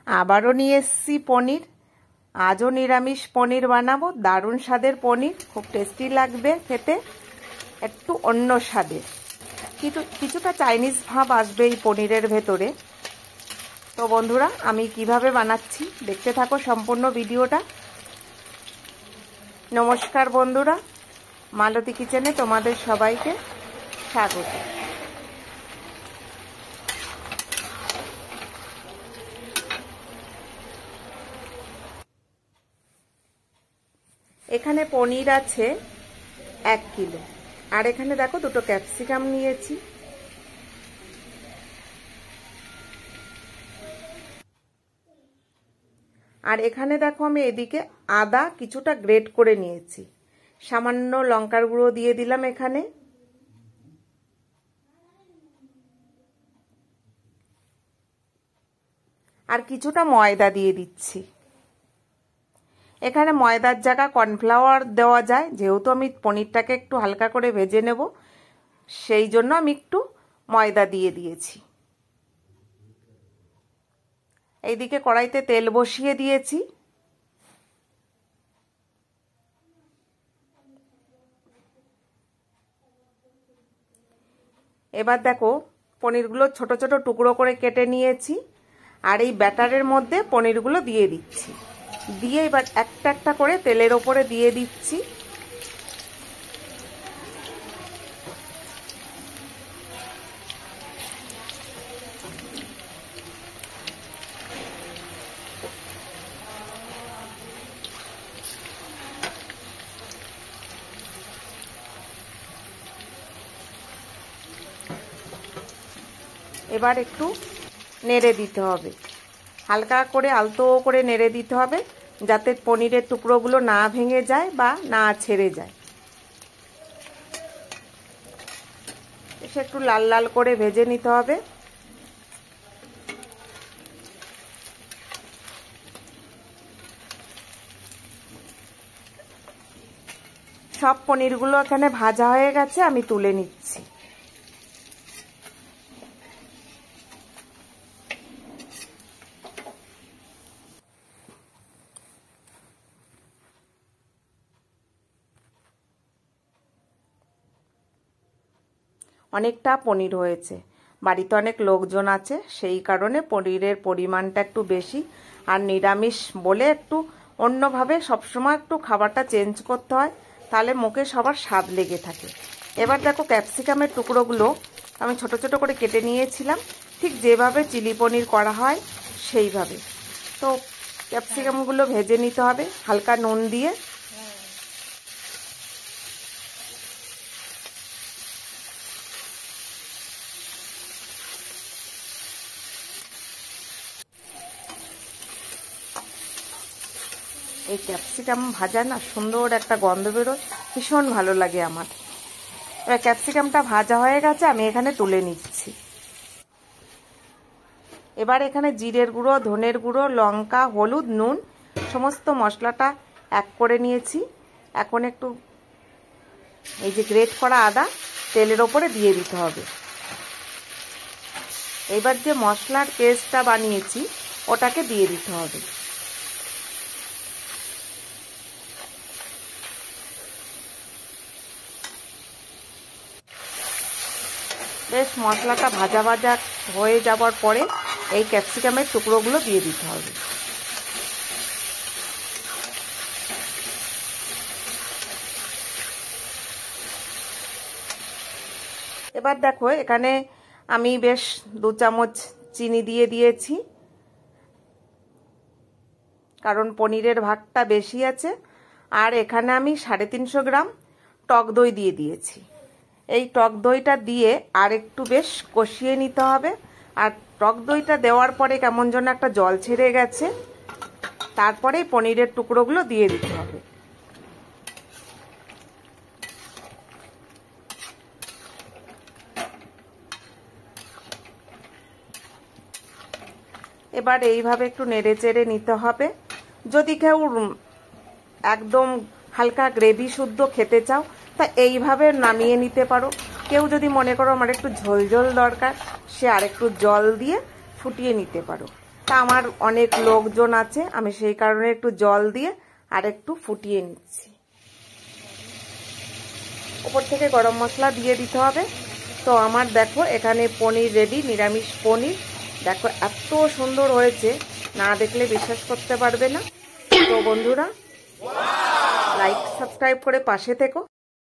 আবারও নিয়ে এসেছি পনির। আজও নিরামিষ পনির বানাবো। দারুণ স্বাদের পনির, খুব টেস্টি লাগবে খেতে, একটু অন্য স্বাদের। কিছুটা চাইনিজ ভাব আসবে এই পনিরের ভেতরে। তো বন্ধুরা, আমি কিভাবে বানাচ্ছি দেখতে থাকো সম্পূর্ণ ভিডিওটা। নমস্কার বন্ধুরা, মালতী কিচেনে তোমাদের সবাইকে স্বাগত। এখানে পনির আছে 1 কিলো, আর এখানে দেখো 2টো ক্যাপসিকাম নিয়েছি। আর এখানে দেখো আমি এদিকে আদা কিছুটা গ্রেট করে নিয়েছি। সামান্য লঙ্কার গুঁড়ো দিয়ে দিলাম এখানে। আর কিছুটা ময়দা দিয়ে দিচ্ছি। এখানে ময়দার জায়গা কর্নফ্লাওয়ার দেওয়া যায়, যেহেতু আমি পনিরটাকে একটু হালকা করে ভেজে নেব, সেই জন্য আমি একটু ময়দা দিয়ে দিয়েছি। এইদিকে কড়াইতে তেল বসিয়ে দিয়েছি। এবার দেখো পনিরগুলো ছোট ছোট টুকরো করে কেটে নিয়েছি, আর এই ব্যাটারের মধ্যে পনিরগুলো দিয়ে দিচ্ছি। দিয়ে এবার একটা একটা করে তেলের ওপরে দিয়ে দিচ্ছি। এবার একটু নেড়ে দিতে হবে, হালকা করে আলতো করে নেড়ে দিতে হবে, যাতে পনিরের টুকরোগুলো না ভেঙে যায় বা না ছেড়ে যায়। এসে একটু লাল লাল করে ভেজে নিতে হবে। সব পনিরগুলো এখানে ভাজা হয়ে গেছে, আমি তুলে নিচ্ছি। অনেকটা পনির হয়েছে, বাড়িতে অনেক লোকজন আছে, সেই কারণে পনিরের পরিমাণটা একটু বেশি। আর নিরামিষ বলে একটু অন্যভাবে সবসময় একটু খাবারটা চেঞ্জ করতে হয়, তাহলে মুখে সবার স্বাদ লেগে থাকে। এবার দেখো ক্যাপসিকামের টুকরোগুলো আমি ছোট ছোট করে কেটে নিয়েছিলাম, ঠিক যেভাবে চিলি পনির করা হয় সেইভাবে। তো ক্যাপসিকামগুলো ভেজে নিতে হবে হালকা নুন দিয়ে। এই ক্যাপসিকাম ভাজা না সুন্দর একটা গন্ধ বেরোয়, ভীষণ ভালো লাগে আমার। এবার ক্যাপসিকামটা ভাজা হয়ে গেছে, আমি এখানে তুলে নিচ্ছি। এবার এখানে জিরের গুঁড়ো, ধনের গুঁড়ো, লঙ্কা, হলুদ, নুন সমস্ত মশলাটা এক করে নিয়েছি। এখন একটু এই যে গ্রেট করা আদা তেলের ওপরে দিয়ে দিতে হবে। এবার যে মশলার পেস্টটা বানিয়েছি ওটাকে দিয়ে দিতে হবে। বেশ মশলাটা ভাজা ভাজা হয়ে যাওয়ার পরে এই ক্যাপসিকামের টুকরোগুলো দিয়ে দিতে হবে। এবার দেখো এখানে আমি বেশ 2 চামচ চিনি দিয়ে দিয়েছি, কারণ পনিরের ভাগটা বেশি আছে। আর এখানে আমি 350 গ্রাম টক দই দিয়ে দিয়েছি। এই টক দইটা দিয়ে আর একটু বেশ কষিয়ে নিতে হবে। আর টক দইটা দেওয়ার পরে কেমন যেন একটা জল ছেড়ে গেছে, তারপরে পনিরের টুকরোগুলো দিয়ে দিতে হবে। এবার এইভাবে একটু নেড়ে চেড়ে নিতে হবে। যদি কেউ একদম হালকা গ্রেভি শুদ্ধ খেতে চাও তা এইভাবে নামিয়ে নিতে পারো। কেউ যদি মনে করো আমার একটু ঝোল ঝোল দরকার, সে আরেকটু জল দিয়ে ফুটিয়ে নিতে পারো। তা আমার অনেক লোকজন আছে, আমি সেই কারণে একটু জল দিয়ে আর একটু ফুটিয়ে নিচ্ছি। উপর থেকে গরম মশলা দিয়ে দিতে হবে। তো আমার দেখো এখানে পনির রেডি, নিরামিষ পনির। দেখো এত সুন্দর হয়েছে, না দেখলে বিশ্বাস করতে পারবে না। তো বন্ধুরা, লাইক সাবস্ক্রাইব করে পাশে থেকো।